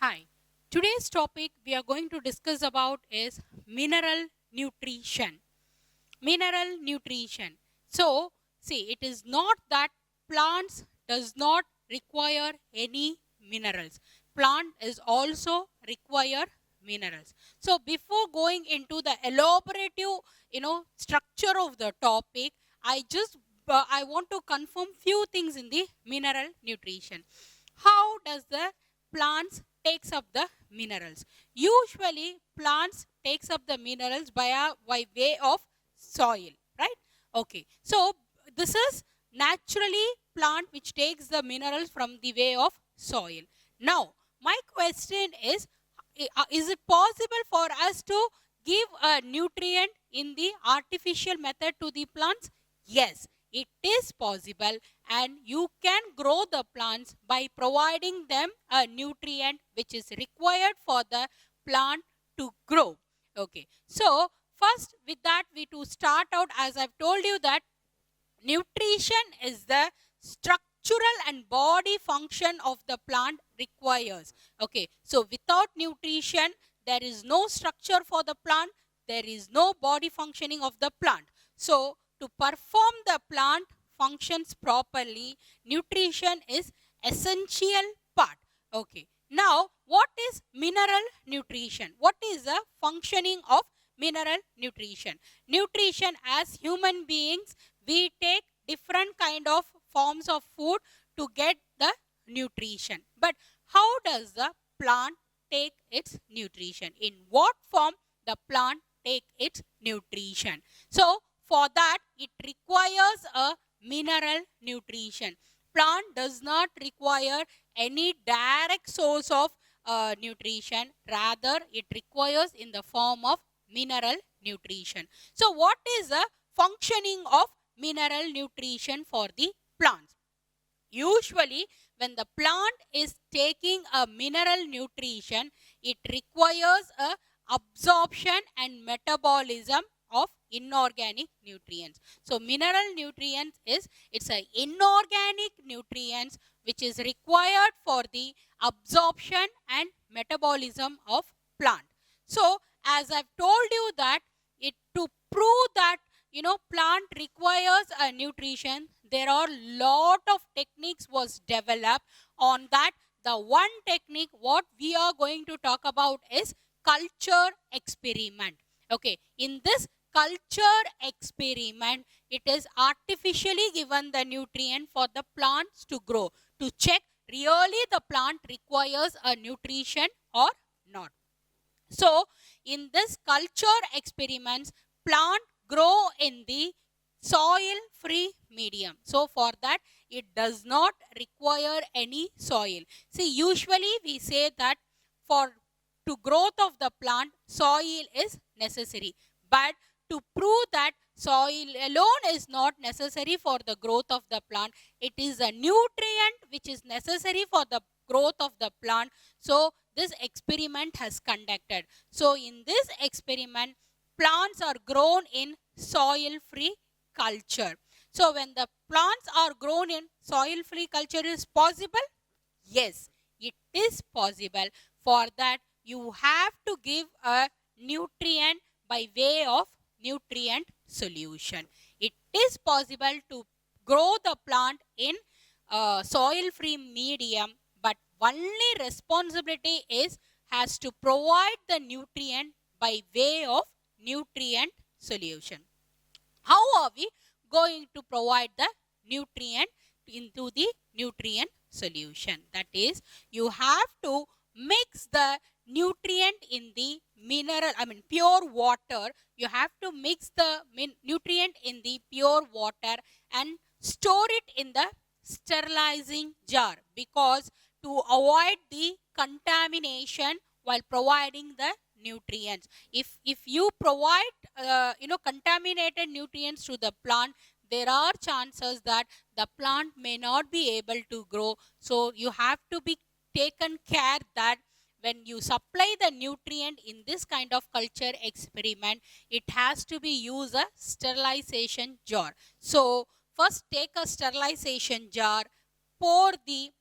Hi. Today's topic we are going to discuss about is mineral nutrition. Mineral nutrition. So, see, it is not that plants does not require any minerals. Plant is also require minerals. So, before going into the elaborative, structure of the topic, I want to confirm few things in the mineral nutrition. How does the plants takes up the minerals? Usually, plants takes up the minerals by way of soil, right? Okay, so this is naturally plant which takes the minerals from the way of soil. Now my question is it possible for us to give a nutrient in the artificial method to the plants? Yes, it is possible, and you can grow the plants by providing them a nutrient which is required for the plant to grow. Okay, so first, with that, we to start out, as I've told you, that nutrition is the structural and body function of the plant requires. Okay, so without nutrition, there is no structure for the plant, there is no body functioning of the plant. So, to perform the plant functions properly, nutrition is essential part. Okay, now what is mineral nutrition? What is the functioning of mineral nutrition? Nutrition, as human beings, we take different kind of forms of food to get the nutrition. But how does the plant take its nutrition? In what form the plant take its nutrition? So for that, it requires a mineral nutrition. Plant does not require any direct source of nutrition. Rather, it requires in the form of mineral nutrition. So what is the functioning of mineral nutrition for the plants? Usually, when the plant is taking a mineral nutrition, it requires a absorption and metabolism of inorganic nutrients. So mineral nutrients is, it's a inorganic nutrients which is required for the absorption and metabolism of plant. So as I've told you that it to prove that plant requires a nutrition, there are lot of techniques was developed on that. The one technique what we are going to talk about is culture experiment. Okay, in this culture experiment, it is artificially given the nutrient for the plants to grow, to check really the plant requires a nutrition or not. So in this culture experiments, plant grow in the soil free medium. So for that, it does not require any soil. See, usually we say that for to growth of the plant, soil is necessary. But to prove that soil alone is not necessary for the growth of the plant, it is a nutrient which is necessary for the growth of the plant. So this experiment has conducted. So in this experiment, plants are grown in soil free culture. So when the plants are grown in soil free culture, is possible? Yes, it is possible. For that, you have to give a nutrient by way of nutrient solution. It is possible to grow the plant in soil free medium, but only responsibility is has to provide the nutrient by way of nutrient solution. How are we going to provide the nutrient into the nutrient solution? That is, you have to mix the nutrient in the pure water. You have to mix the nutrient in the pure water and store it in the sterilizing jar, because to avoid the contamination while providing the nutrients. If you provide contaminated nutrients to the plant, there are chances that the plant may not be able to grow. So you have to be taken care that when you supply the nutrient in this kind of culture experiment, it has to be use a sterilization jar. So first take a sterilization jar, pour the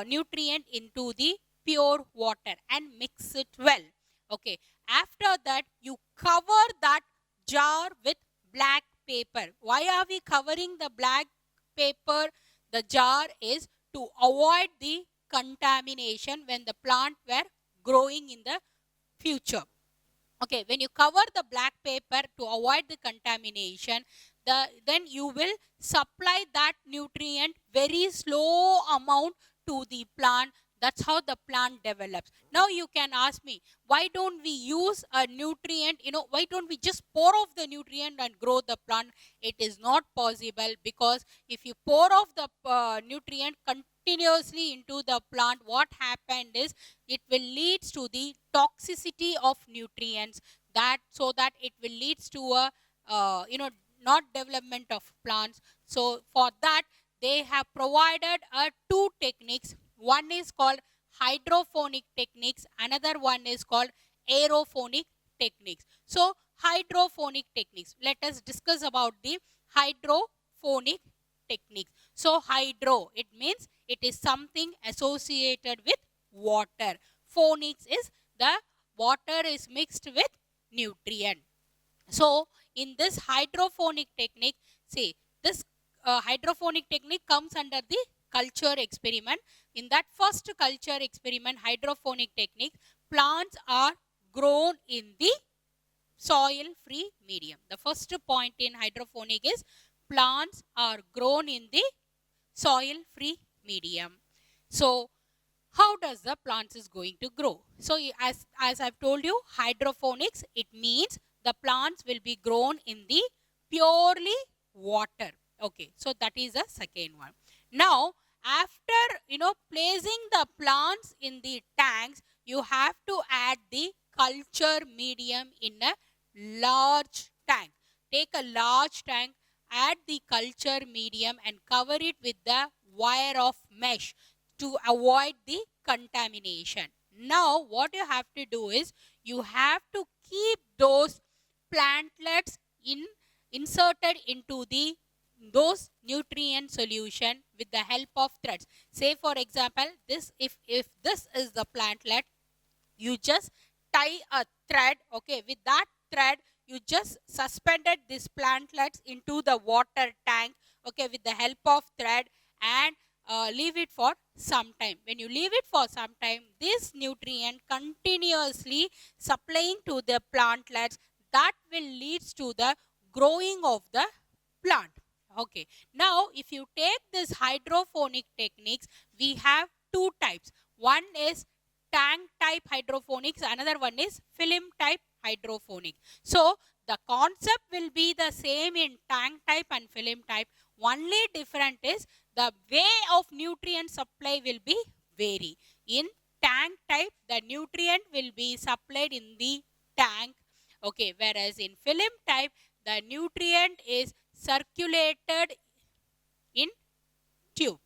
nutrient into the pure water and mix it well. Okay. After that, you cover that jar with black paper. Why are we covering the black paper? The jar is to avoid the contamination when the plant were growing in the future. Okay, when you cover the black paper to avoid the contamination, then you will supply that nutrient very slow amount to the plant. That's how the plant develops. Now you can ask me, why don't we use a nutrient, why don't we just pour off the nutrient and grow the plant? It is not possible, because if you pour off the nutrient continuously into the plant, what happened is it will leads to the toxicity of nutrients, that it will leads to a not development of plants. So for that, they have provided two techniques. One is called hydroponic techniques, another one is called aeroponic techniques. So hydroponic techniques, let us discuss about the hydroponic techniques. So hydro, it means it is something associated with water. Phonics is the water is mixed with nutrient. So in this hydroponic technique, see, this hydroponic technique comes under the culture experiment. In that first culture experiment, hydroponic technique, plants are grown in the soil free medium. The first point in hydroponic is plants are grown in the soil free medium. So how does the plants is going to grow? So as I've told you, hydroponics, it means the plants will be grown in the purely water. Okay, so that is the second one. Now, after placing the plants in the tanks, you have to add the culture medium in a large tank. Take a large tank, add the culture medium and cover it with the wire of mesh to avoid the contamination. Now what you have to do is you have to keep those plantlets inserted into those nutrient solution with the help of threads. Say for example, if this is the plantlet, you just tie a thread. Okay, with that thread you just suspended this plantlets into the water tank, okay, with the help of thread, and leave it for some time. When you leave it for some time, this nutrient continuously supplying to the plantlets, that will leads to the growing of the plant. Okay, now if you take this hydroponic techniques, we have two types. One is tank type hydroponics, another one is film type hydroponic. So the concept will be the same in tank type and film type. Only different is the way of nutrient supply will be vary. In tank type, the nutrient will be supplied in the tank. Okay, whereas in film type, the nutrient is circulated in tube.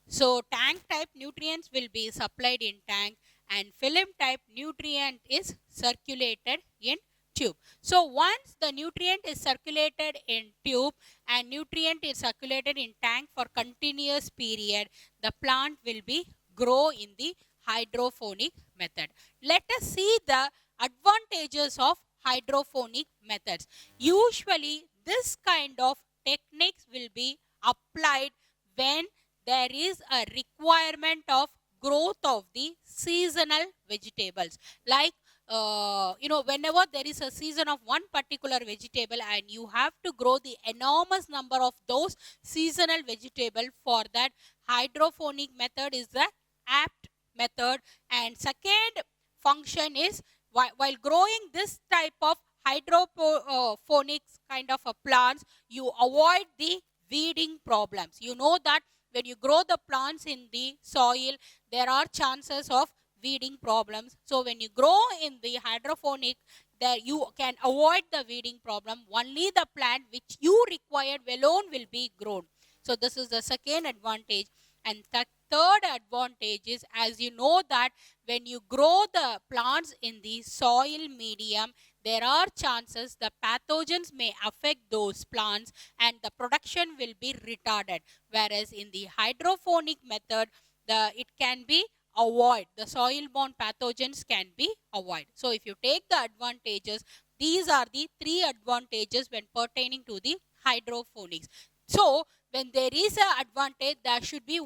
So tank type nutrients will be supplied in tank, and film type nutrient is circulated in tube. So once the nutrient is circulated in tube and nutrient is circulated in tank for continuous period, the plant will be grow in the hydroponic method. Let us see the advantages of hydroponic methods. Usually this kind of techniques will be applied when there is a requirement of growth of the seasonal vegetables. Like whenever there is a season of one particular vegetable and you have to grow the enormous number of those seasonal vegetable, for that hydroponic method is the apt method. And second function is, while growing this type of hydroponics kind of a plants, you avoid the weeding problems. You know that when you grow the plants in the soil, there are chances of weeding problems. So when you grow in the hydroponic, there you can avoid the weeding problem. Only the plant which you required alone will be grown. So this is the second advantage. And the third advantage is, as you know that when you grow the plants in the soil medium, there are chances the pathogens may affect those plants and the production will be retarded. Whereas in the hydroponic method, it can be avoided. The soil-borne pathogens can be avoided. So if you take the advantages, these are the 3 advantages when pertaining to the hydroponics. So when there is an advantage, there should be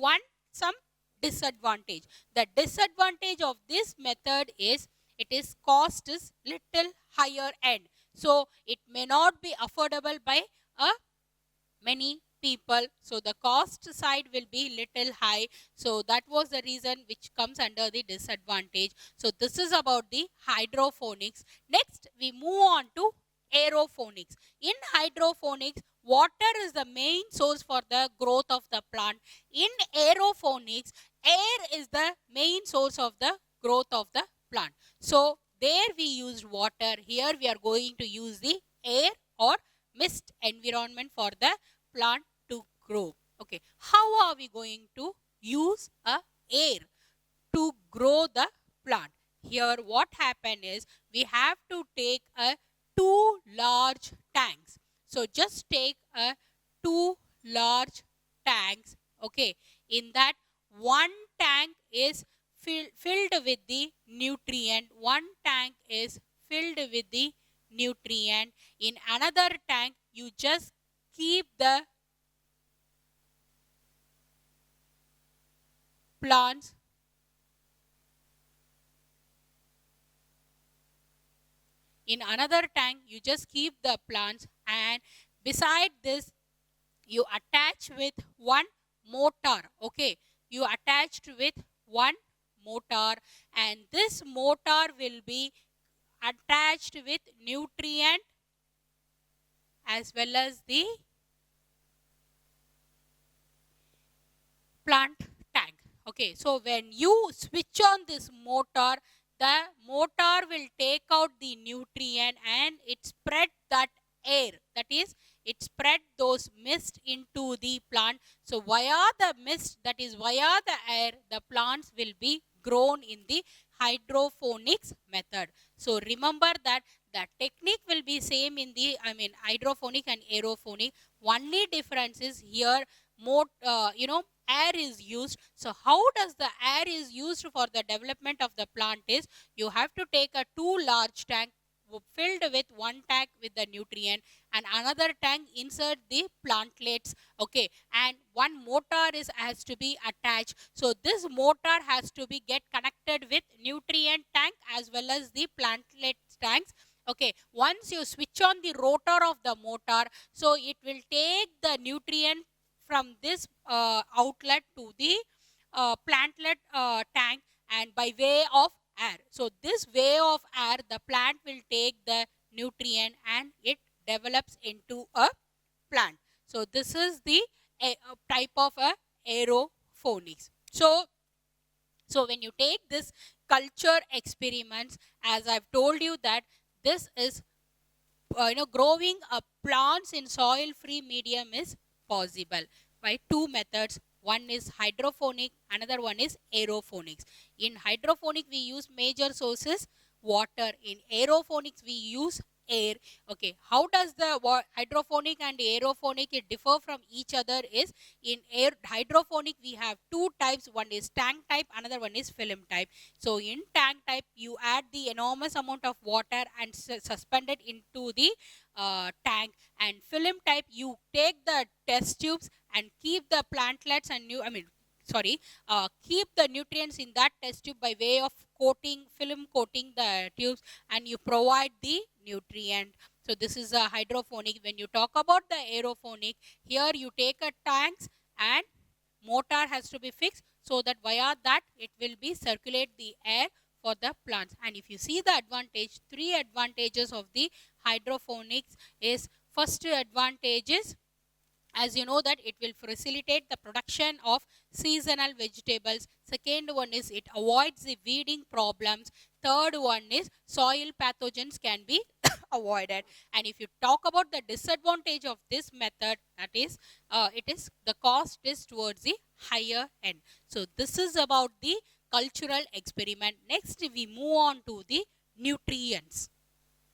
some disadvantage. The disadvantage of this method is its cost is little higher end. So it may not be affordable by many people. So the cost side will be little high. So that was the reason which comes under the disadvantage. So this is about the hydroponics. Next, we move on to aeroponics. In hydroponics, water is the main source for the growth of the plant. In aeroponics, air is the main source of the growth of the plant. So there we used water. Here we are going to use the air or mist environment for the plant to grow. Okay, how are we going to use air to grow the plant? Here what happened is we have to take 2 large tanks. So just take 2 large tanks. Okay, in that one tank is filled with the nutrient, one tank is filled with the nutrient. In another tank, you just keep the plants in another tank, you just keep the plants, and beside this you attach with one motor. Okay, you attached with one motor, and this motor will be attached with nutrient as well as the plant tank. Okay, so when you switch on this motor, the motor will take out the nutrient and it spread that air, that is it spread those mist into the plant. So via the mist, that is via the air, the plants will be grown in the hydroponics method. So remember that the technique will be same in the hydroponic and aeroponic. Only difference is here more air is used. So how does the air is used for the development of the plant is, you have to take a 2 large tank filled with one tank with the nutrient and another tank insert the plantlets. Okay, and one motor has to be attached. So this motor has to be get connected with nutrient tank as well as the plantlet tanks. Okay, once you switch on the rotor of the motor, so it will take the nutrient from this outlet to the plantlet tank and by way of air. So this way of air, the plant will take the nutrient and it develops into a plant. So this is the type of aeroponics. So when you take this culture experiments, as I've told you that this is growing plants in soil free medium is possible by 2 methods. One is hydroponic, another one is aeroponics. In hydroponic we use major sources water, in aeroponics we use air. Okay, how does the hydroponic and aeroponic it differ from each other is, in hydroponic we have 2 types, one is tank type, another one is film type. So in tank type you add the enormous amount of water and suspend it into the tank, and film type you take the test tubes and keep the plantlets and keep the nutrients in that test tube by way of film coating the tubes, and you provide the nutrient. So this is a hydroponic. When you talk about the aeroponic, here you take a tanks and motor has to be fixed so that via that it will be circulate the air for the plants. And if you see the advantage, 3 advantages of the hydroponics is, first advantage is, as you know that it will facilitate the production of seasonal vegetables. Second one is it avoids the weeding problems. Third one is soil pathogens can be avoided. And if you talk about the disadvantage of this method, that is the cost is towards the higher end. So this is about the cultural experiment. Next we move on to the nutrients.